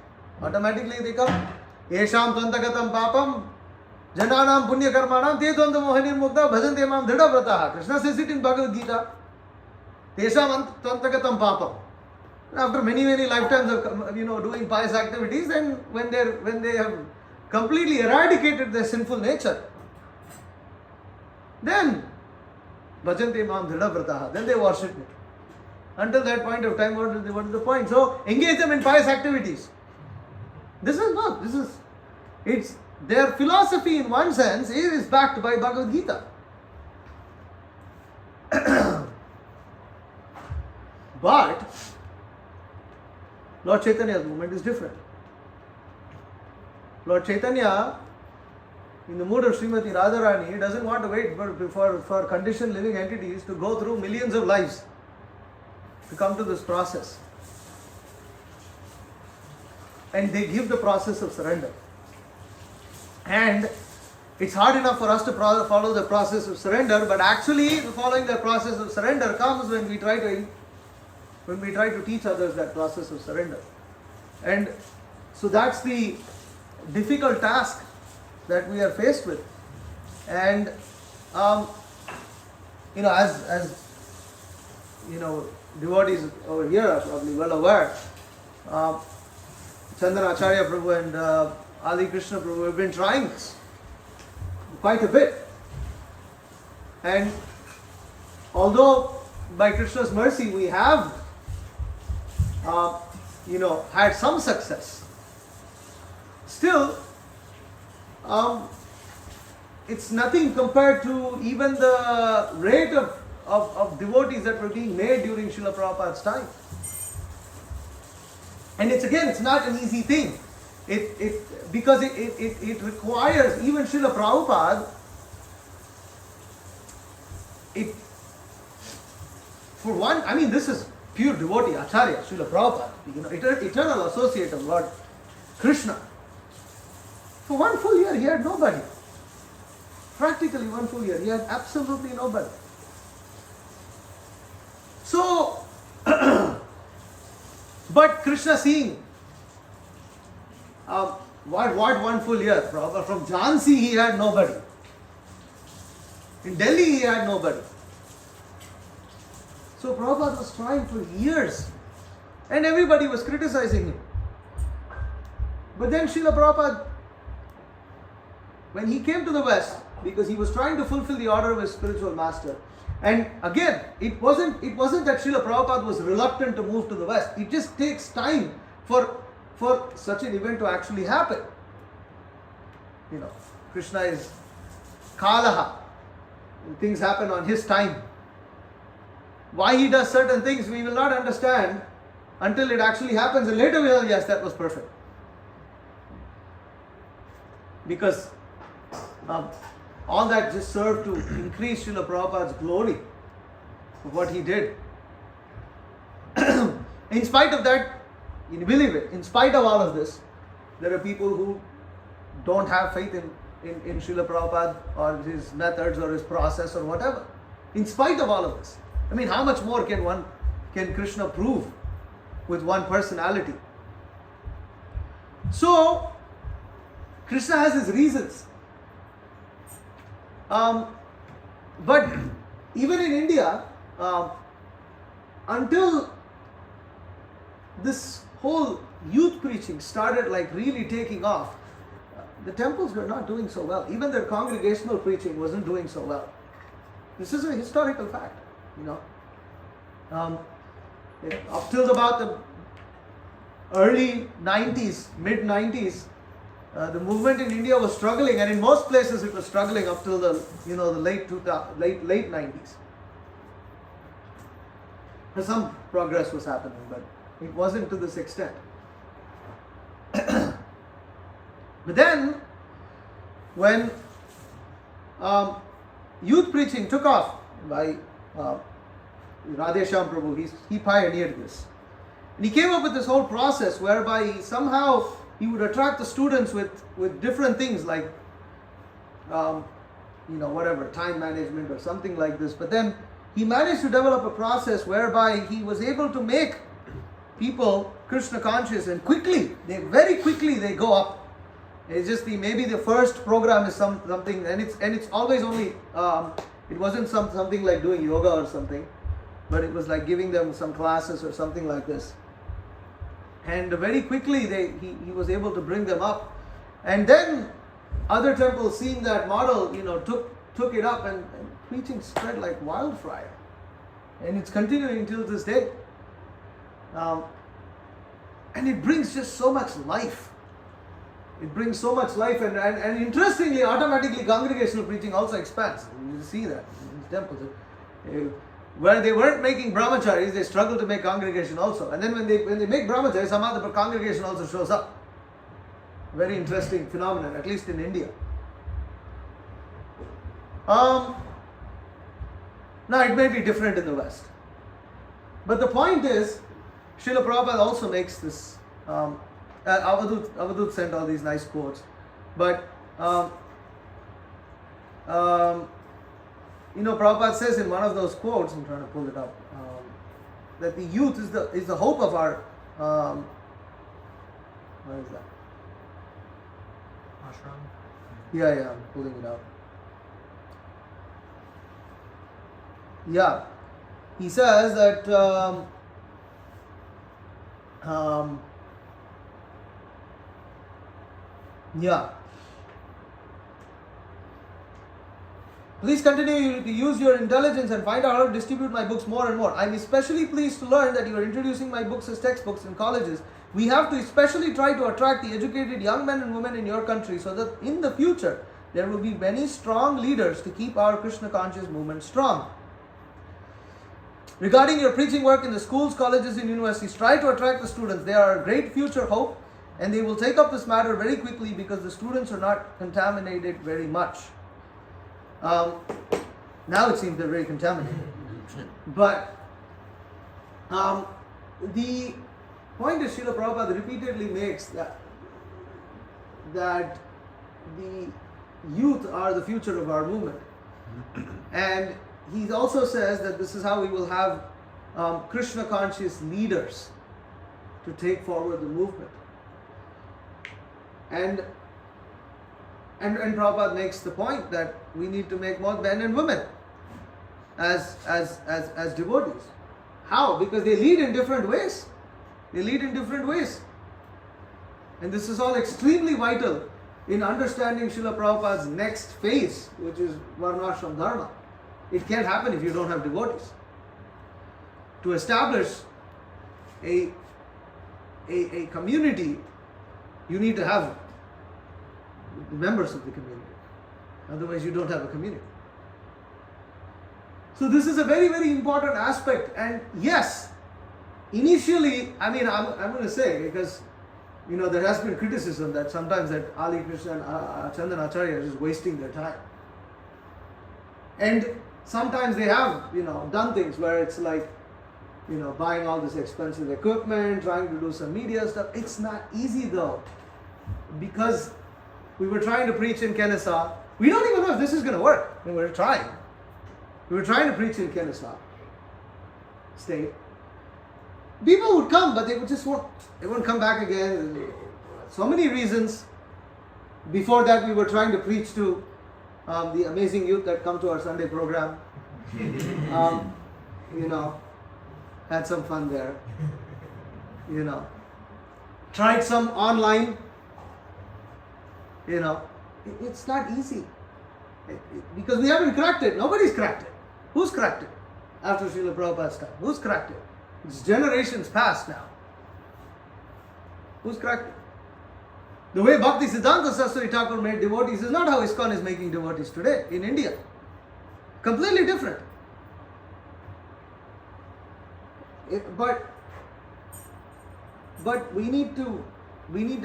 automatically they come. Yesham tvantagatam papam, jananam punya karmanam, te tvanta mohanir mukta, bhajante mam dhrida vrataha. Krishna says it in Bhagavad Gita. Yesham tvantagatam papam. After many lifetimes of doing pious activities, and when they have completely eradicated their sinful nature, then bhajante mam dhrida vrataha. Then they worship me. Until that point of time, what is the point? So engage them in pious activities. It's their philosophy in one sense is backed by Bhagavad Gita. But Lord Chaitanya's movement is different. Lord Chaitanya, in the mood of Srimati Radharani, doesn't want to wait for conditioned living entities to go through millions of lives to come to this process. And they give the process of surrender. And it's hard enough for us to follow the process of surrender, but actually following the process of surrender comes when we try to teach others that process of surrender. And so that's the difficult task that we are faced with. And as devotees over here are probably well aware, Chandana Acharya Prabhu and Adi Krishna Prabhu have been trying this quite a bit. And although by Krishna's mercy we have had some success, still, it's nothing compared to even the rate of devotees that were being made during Srila Prabhupada's time. And it's not an easy thing. Because it requires, even Srila Prabhupada, this is pure devotee, Acharya, Srila Prabhupada, eternal associate of Lord Krishna. For 1 full year, he had nobody. Practically 1 full year, he had absolutely nobody. So, but Krishna seeing, what 1 full year? From Jhansi he had nobody. In Delhi he had nobody. So Prabhupada was trying for years and everybody was criticizing him. But then Srila Prabhupada, when he came to the West, because he was trying to fulfill the order of his spiritual master, and again, it wasn't that Srila Prabhupada was reluctant to move to the West. It just takes time for such an event to actually happen. Krishna is Kalaha. Things happen on his time. Why he does certain things, we will not understand until it actually happens, and later we will, yes, that was perfect. Because all that just served to increase Srila Prabhupada's glory of what he did. In spite of that, you believe it, in spite of all of this, there are people who don't have faith in Srila Prabhupada or his methods or his process or whatever. In spite of all of this. How much more can Krishna prove with one personality? So, Krishna has his reasons. But even in India, until this whole youth preaching started really taking off, the temples were not doing so well. Even their congregational preaching wasn't doing so well. This is a historical fact, up till about the early 90s, mid 90s, the movement in India was struggling, and in most places it was struggling up till the late 90s. Some progress was happening, but it wasn't to this extent. But then, when youth preaching took off by Radhesham Prabhu, he pioneered this. And he came up with this whole process whereby somehow he would attract the students with different things like, whatever, time management or something like this. But then he managed to develop a process whereby he was able to make people Krishna conscious, and very quickly they go up. It's just maybe the first program is something, and it's always only, it wasn't something like doing yoga or something, but it was like giving them some classes or something like this. And very quickly he was able to bring them up. And then other temples, seeing that model, took it up, and preaching spread like wildfire. And it's continuing till this day. And it brings just so much life. It brings so much life, and interestingly, automatically congregational preaching also expands. You see that in these temples. Where they weren't making brahmacharis, they struggle to make congregation also. And then when they make brahmacharis, somehow the congregation also shows up. Very interesting phenomenon, at least in India. Now it may be different in the West. But the point is, Srila Prabhupada also makes this, Avadut sent all these nice quotes, but Prabhupada says in one of those quotes, I'm trying to pull it up, that the youth is the hope of our, what is that? Ashram. Yeah, I'm pulling it up. Yeah, he says that Please continue to use your intelligence and find out how to distribute my books more and more. I'm especially pleased to learn that you are introducing my books as textbooks in colleges. We have to especially try to attract the educated young men and women in your country so that in the future there will be many strong leaders to keep our Krishna conscious movement strong. Regarding your preaching work in the schools, colleges and universities, try to attract the students. They are a great future hope and they will take up this matter very quickly because the students are not contaminated very much. Now it seems they're very contaminated. But the point that Srila Prabhupada repeatedly makes that the youth are the future of our movement. And he also says that this is how we will have Krishna conscious leaders to take forward the movement. And Prabhupada makes the point that we need to make more men and women as devotees. How? Because they lead in different ways. They lead in different ways. And this is all extremely vital in understanding Srila Prabhupada's next phase, which is Varnashram Dharma. It can't happen if you don't have devotees. To establish a community, you need to have members of the community. Otherwise, you don't have a community. So this is a very, very important aspect. And yes, initially, I'm going to say, because there has been criticism that sometimes that Ali Krishna and Chandan Acharya are just wasting their time. And sometimes they have, done things where it's like, buying all this expensive equipment, trying to do some media stuff. It's not easy though, because we were trying to preach in Kennesaw. We don't even know if this is going to work. We were trying. We were trying to preach in Kennesaw State. People would come, but they wouldn't come back again. So many reasons. Before that, we were trying to preach to the amazing youth that come to our Sunday program. Had some fun there. Tried some online. It's not easy. Because we haven't cracked it. Nobody's cracked it. Who's cracked it? After Srila Prabhupada's time. Who's cracked it? It's generations past now. Who's cracked it? The way Bhakti Siddhanta Saraswati Thakur made devotees is not how ISKCON is making devotees today in India. Completely different. But we need to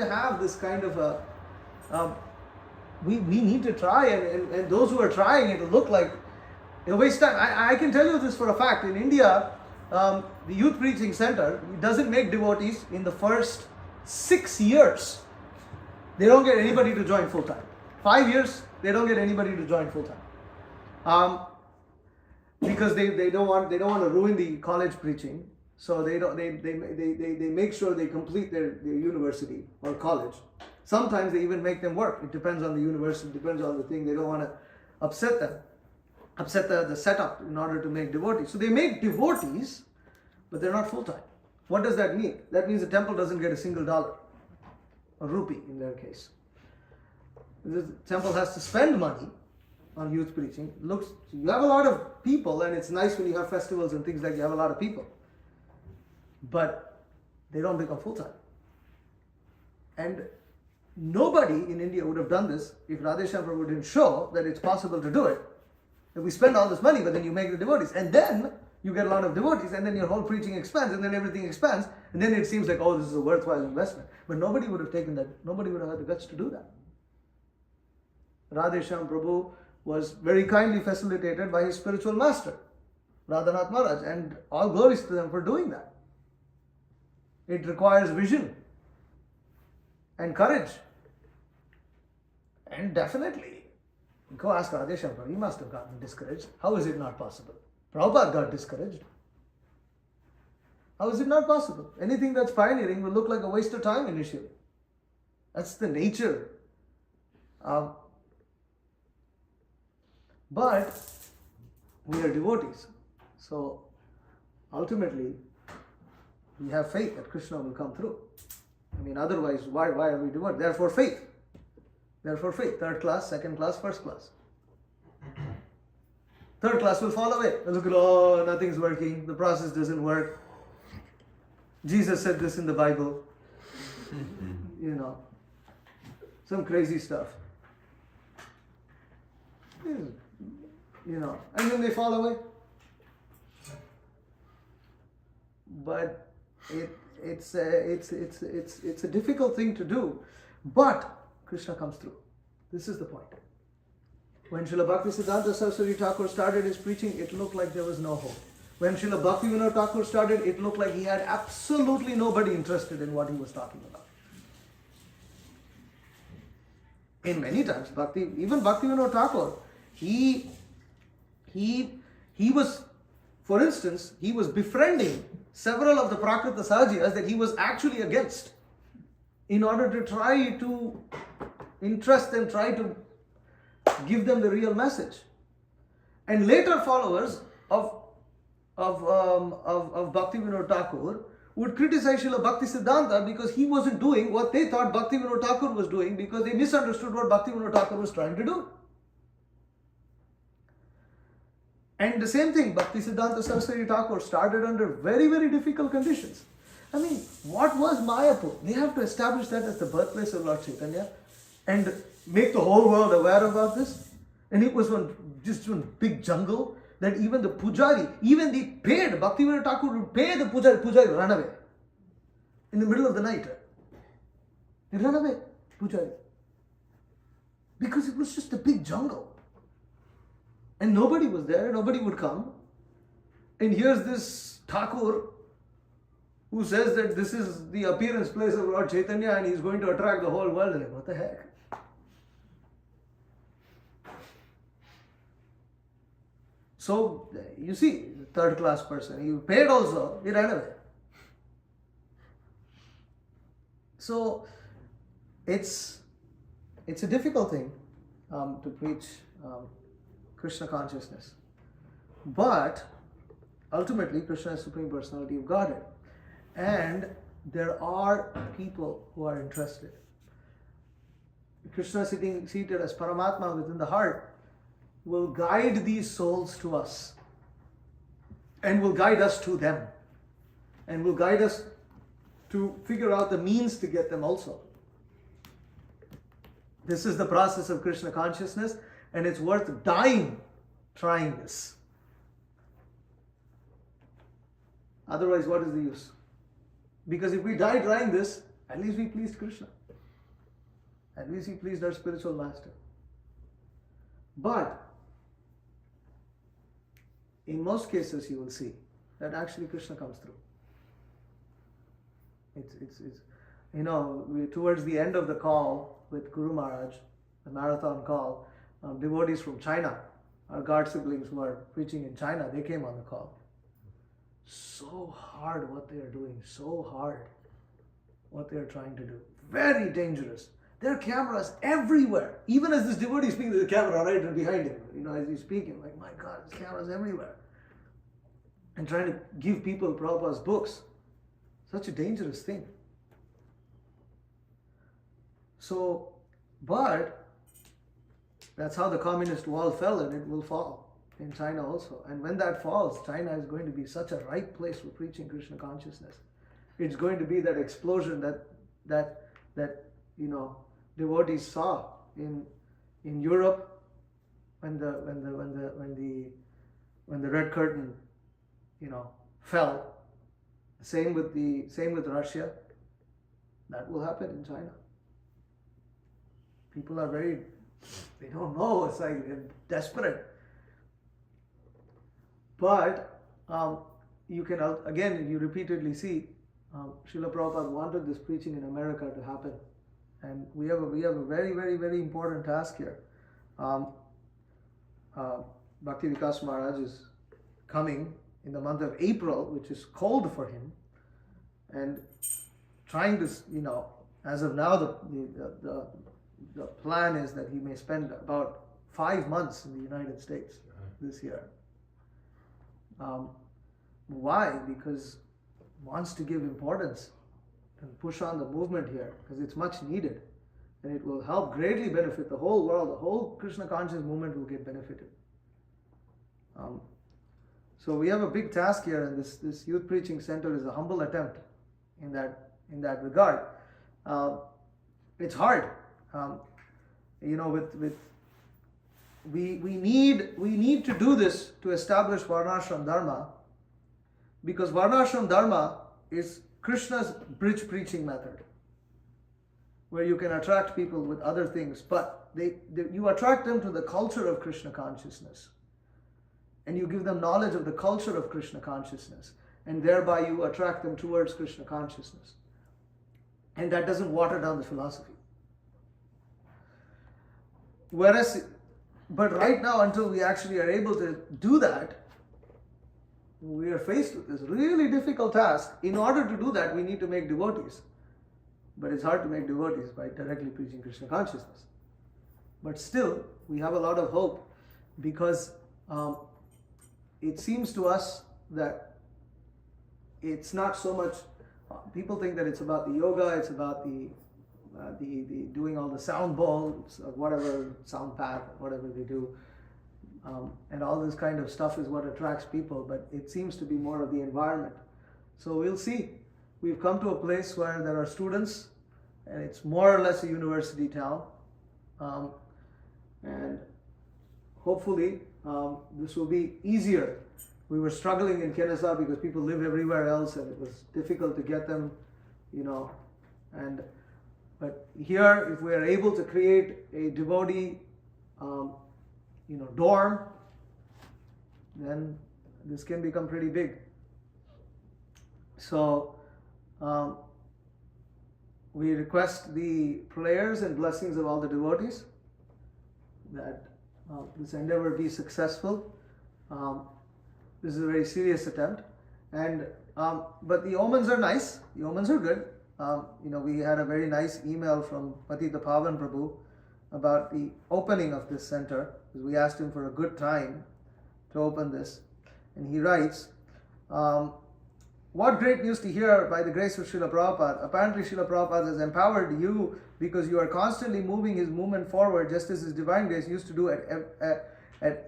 have this kind of a we need to try, and those who are trying it look like a waste time. I can tell you this for a fact. In India, the Youth Preaching Center doesn't make devotees in the first 6 years. They don't get anybody to join full time. 5 years, they don't get anybody to join full time. Because they don't want to ruin the college preaching. So they make sure they complete their university or college. Sometimes they even make them work. It depends on the university, depends on the thing. They don't want to upset the setup in order to make devotees. So they make devotees, but they're not full time. What does that mean? That means the temple doesn't get a single dollar, a rupee in their case. The temple has to spend money on youth preaching. You have a lot of people, and it's nice when you have festivals and things like you have a lot of people. But they don't become full time. And nobody in India would have done this if Radheshyam Prabhu didn't show that it's possible to do it. That we spend all this money, but then you make the devotees. And then you get a lot of devotees, and then your whole preaching expands, and then everything expands, and then it seems like, oh, this is a worthwhile investment. But nobody would have taken that, nobody would have had the guts to do that. Radheshyam Prabhu was very kindly facilitated by his spiritual master, Radhanath Maharaj, and all glories to them for doing that. It requires vision and courage. And definitely, go ask Radheshyam Prabhu, he must have gotten discouraged. How is it not possible? Prabhupada got discouraged. How is it not possible? Anything that's pioneering will look like a waste of time initially. That's the nature. But we are devotees. So ultimately, we have faith that Krishna will come through. Otherwise, why are we devoted? Therefore faith. Third class, second class, first class. Third class will fall away. They'll look at, oh, nothing's working, the process doesn't work. Jesus said this in the Bible. You know, some crazy stuff. You know, and then they fall away. But it's a difficult thing to do. But Krishna comes through. This is the point. When Srila Bhaktisiddhanta Saraswati Thakur started his preaching, it looked like there was no hope. When Srila Bhaktivinoda Thakur started, it looked like he had absolutely nobody interested in what he was talking about. In many times, even Bhaktivinoda Thakur, he was, for instance, he was befriending several of the Prakrita Sahajas that he was actually against in order to try to interest them, try to give them the real message. And later followers of Bhaktivinoda Thakur would criticize Srila Bhaktisiddhanta because he wasn't doing what they thought Bhaktivinoda Thakur was doing, because they misunderstood what Bhaktivinoda Thakur was trying to do. And the same thing, Bhaktisiddhanta Saraswati Thakur started under very, very difficult conditions. I mean, what was Mayapur? They have to establish that as the birthplace of Lord Chaitanya and make the whole world aware about this. And it was just one big jungle that even the pujari, even the paid, Bhaktivinoda Thakur would pay the pujari run away in the middle of the night. They run away, pujari. Because it was just a big jungle. And nobody was there, nobody would come. And here's this Thakur who says that this is the appearance place of Lord Chaitanya and he's going to attract the whole world. Like, what the heck? So, you see, the third class person, he paid also, he ran away. So, it's a difficult thing to preach Krishna consciousness. But, ultimately, Krishna is Supreme Personality of Godhead. And there are people who are interested. Krishna seated as Paramatma within the heart will guide these souls to us and will guide us to them and will guide us to figure out the means to get them also. This is the process of Krishna consciousness, and it's worth dying trying this. Otherwise, what is the use? Because if we die trying this, at least we pleased Krishna. At least we pleased our spiritual master. But in most cases, you will see that actually Krishna comes through. Towards the end of the call with Guru Maharaj, the marathon call, devotees from China, our guard siblings who are preaching in China, they came on the call. So hard what they are doing, so hard what they are trying to do. Very dangerous. There are cameras everywhere. Even as this devotee is speaking, there's a camera right behind him. As he's speaking, like, my God, there's cameras everywhere. And trying to give people Prabhupada's books. Such a dangerous thing. So, but that's how the communist wall fell, and it will fall in China also. And when that falls, China is going to be such a ripe place for preaching Krishna consciousness. It's going to be that explosion that devotees saw in Europe when the red curtain fell. Same with Russia. That will happen in China. People are they don't know. It's like they're desperate. But you can again, you repeatedly see Srila Prabhupada wanted this preaching in America to happen, and we have a very, very, very important task here. Bhakti Vikas Maharaj is coming in the month of April, which is cold for him, and trying to, as of now, the plan is that he may spend about 5 months in the United States this year. Why? Because he wants to give importance and push on the movement here, because it's much needed, and it will help greatly benefit the whole world. The whole Krishna conscious movement will get benefited. So we have a big task here, and this youth preaching center is a humble attempt in that regard. It's hard, we need to do this to establish Varnashram Dharma, because Varnashram Dharma is Krishna's bridge preaching method, where you can attract people with other things, but you attract them to the culture of Krishna consciousness, and you give them knowledge of the culture of Krishna consciousness, and thereby you attract them towards Krishna consciousness. And that doesn't water down the philosophy. But right now, until we actually are able to do that, we are faced with this really difficult task. In order to do that, we need to make devotees. But it's hard to make devotees by directly preaching Krishna consciousness. But still, we have a lot of hope, because it seems to us that it's not so much, people think that it's about the yoga, it's about the doing all the sound bowls, or whatever, sound path, whatever they do, and all this kind of stuff is what attracts people, but it seems to be more of the environment. So we'll see. We've come to a place where there are students, and it's more or less a university town, and hopefully this will be easier. We were struggling in Kennesaw because people live everywhere else, and it was difficult to get them, but here, if we are able to create a devotee, dorm, then this can become pretty big. So, we request the prayers and blessings of all the devotees that this endeavor be successful. This is a very serious attempt, but the omens are nice. The omens are good. We had a very nice email from Patita Pavan Prabhu about the opening of this center, because we asked him for a good time to open this, and he writes, what great news to hear by the grace of Srila Prabhupada. Apparently Srila Prabhupada has empowered you, because you are constantly moving his movement forward, just as his divine grace used to do at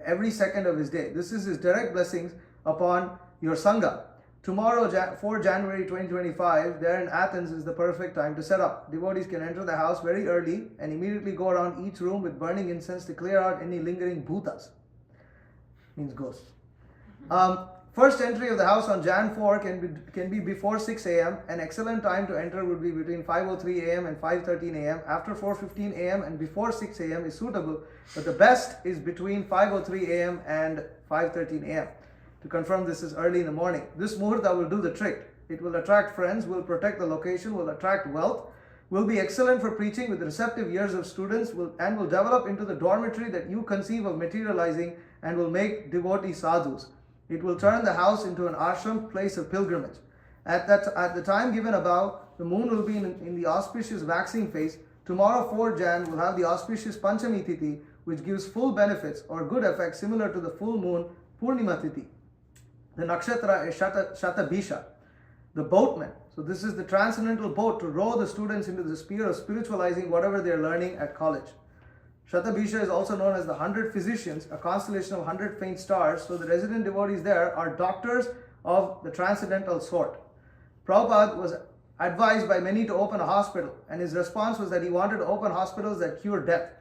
every second of his day. This is his direct blessings upon your Sangha. Tomorrow, 4 January 2025, there in Athens is the perfect time to set up. Devotees can enter the house very early and immediately go around each room with burning incense to clear out any lingering bhutas. Means ghosts. First entry of the house on Jan 4 can be before 6 a.m. An excellent time to enter would be between 5:03 a.m. and 5:13 a.m. After 4:15 a.m. and before 6 a.m. is suitable, but the best is between 5:03 a.m. and 5:13 a.m. To confirm, this is early in the morning. This muhurta will do the trick. It will attract friends, will protect the location, will attract wealth, will be excellent for preaching with receptive ears of students, and will develop into the dormitory that you conceive of materializing, and will make devotee sadhus. It will turn the house into an ashram, place of pilgrimage. At the time given above, the moon will be in the auspicious waxing phase. Tomorrow, 4 Jan, will have the auspicious Panchami Tithi, which gives full benefits or good effects similar to the full moon Purnima Tithi. The nakshatra is Shatabhisha, the boatman. So this is the transcendental boat to row the students into the sphere of spiritualizing whatever they are learning at college. Shatabhisha is also known as the 100 Physicians, a constellation of 100 faint stars. So the resident devotees there are doctors of the transcendental sort. Prabhupada was advised by many to open a hospital, and his response was that he wanted to open hospitals that cure death.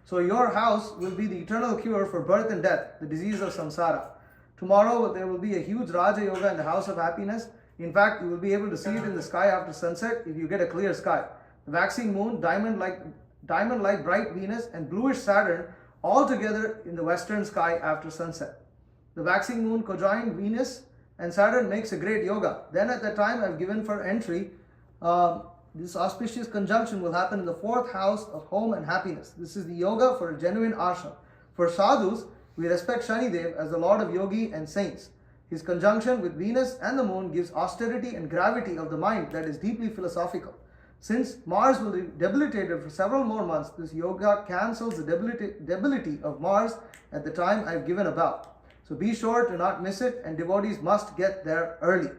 So your house will be the eternal cure for birth and death, the disease of samsara. Tomorrow there will be a huge Raja Yoga in the House of Happiness. In fact, you will be able to see it in the sky after sunset if you get a clear sky. The waxing moon, diamond-like bright Venus, and bluish Saturn all together in the western sky after sunset. The waxing moon conjoined Venus and Saturn makes a great yoga. Then at the time I've given for entry, this auspicious conjunction will happen in the 4th house of home and happiness. This is the yoga for a genuine ashram. For sadhus, we respect Shanidev as the lord of yogi and saints. His conjunction with Venus and the moon gives austerity and gravity of the mind that is deeply philosophical. Since Mars will be debilitated for several more months, this yoga cancels the debility of Mars at the time I've given above. So be sure to not miss it, and devotees must get there early.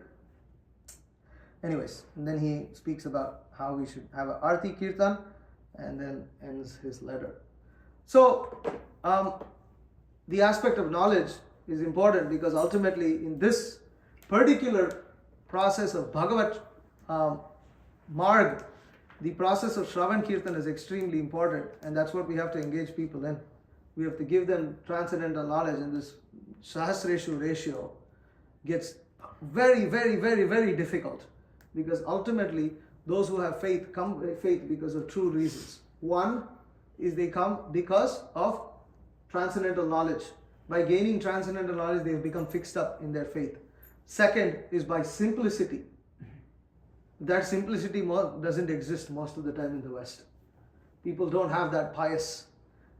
Anyways, and then he speaks about how we should have an Arti Kirtan, and then ends his letter. So, the aspect of knowledge is important, because ultimately in this particular process of Bhagavat Marg, the process of Shravan Kirtan is extremely important, and that's what we have to engage people in. We have to give them transcendental knowledge, and this Sahasreshu ratio gets very, very, very, very difficult, because ultimately those who have faith come with faith because of two reasons. One is they come because of transcendental knowledge. By gaining transcendental knowledge, they have become fixed up in their faith. Second is by simplicity. That simplicity doesn't exist most of the time in the West. People don't have that pious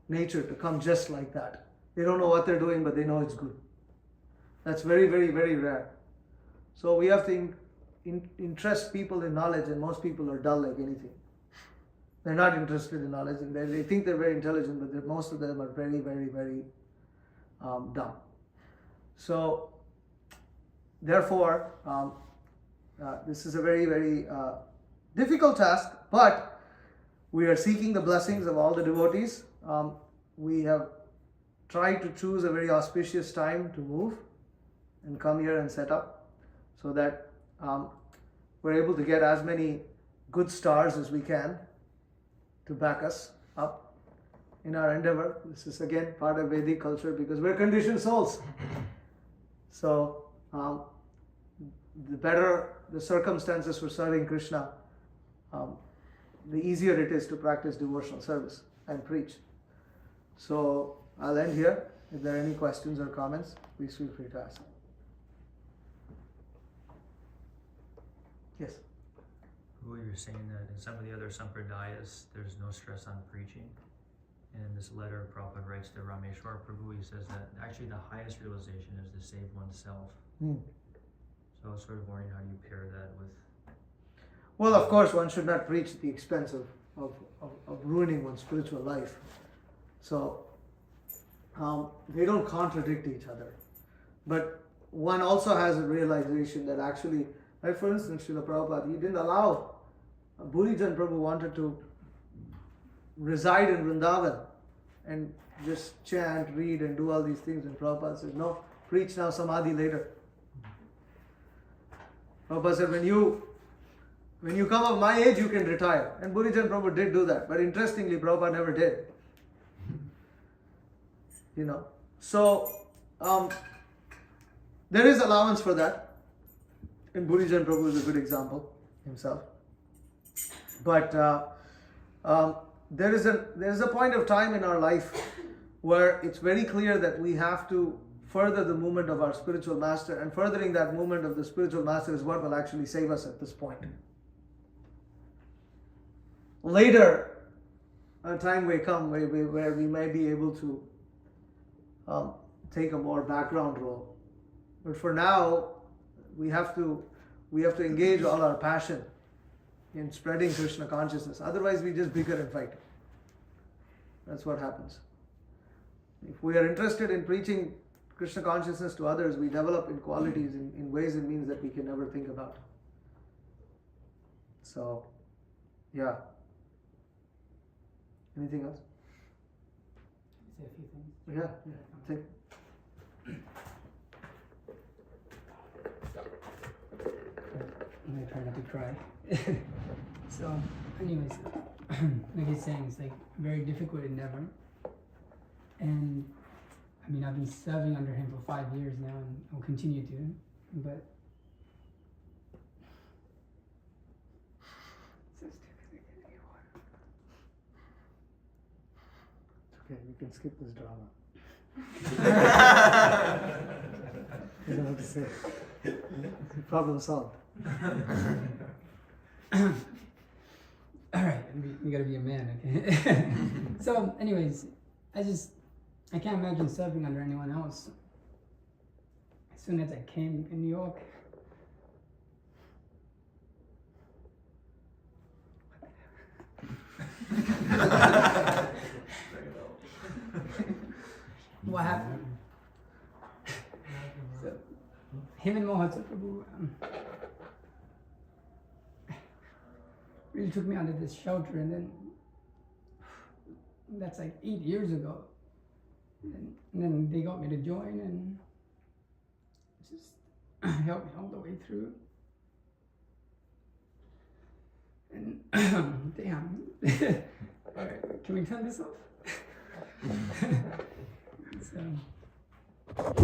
nature to come just like that. They don't know what they're doing, but they know it's good. That's very, very, very rare. So we have to interest people in knowledge, and most people are dull like anything. They're not interested in knowledge, and they think they're very intelligent, but most of them are very, very, very dumb. So, therefore, this is a very, very difficult task, but we are seeking the blessings of all the devotees. We have tried to choose a very auspicious time to move and come here and set up, so that we're able to get as many good stars as we can to back us up in our endeavor. This is again part of Vedic culture, because we're conditioned souls. So the better the circumstances for serving Krishna, the easier it is to practice devotional service and preach. So I'll end here. If there are any questions or comments, please feel free to ask. Yes. You were saying that in some of the other sampradayas, there's no stress on preaching. And in this letter, Prabhupada writes to Rameshwar Prabhu, he says that actually the highest realization is to save oneself. So I was sort of wondering how you pair that with... Well, of course, one should not preach at the expense of ruining one's spiritual life. So they don't contradict each other. But one also has a realization that actually, like for instance, Srila Prabhupada, he didn't allow, Burijan Prabhu wanted to reside in Vrindavan and just chant, read and do all these things, and Prabhupada said, no, preach now, samadhi later. Prabhupada said, when you come of my age, you can retire. And Burijan Prabhu did do that, but interestingly, Prabhupada never did. So there is allowance for that, and Burijan Prabhu is a good example himself. But there is a point of time in our life where it's very clear that we have to further the movement of our spiritual master, and furthering that movement of the spiritual master is what will actually save us at this point. Later, a time may come where we may be able to take a more background role. But for now, we have to engage all our passion in spreading Krishna consciousness. Otherwise, we just bicker and fight. That's what happens. If we are interested in preaching Krishna consciousness to others, we develop in qualities, in ways and means that we can never think about. So, yeah. Anything else? Say a few things. Yeah. Think. I'm gonna try not to cry. So, anyways, like he's saying, it's like a very difficult endeavor. And I mean, I've been serving under him for 5 years now, and I'll continue to. But so stupid. Okay, you can skip this drama. I don't know what to say. Problem solved. Alright, we gotta be a man, okay? So, anyways, I can't imagine serving under anyone else. As soon as I came in New York, what happened? So, him and Mohatsa Prabhu really took me under this shelter, and then that's like 8 years ago. And then they got me to join, and just help me all the way through. And damn. Alright, can we turn this off? So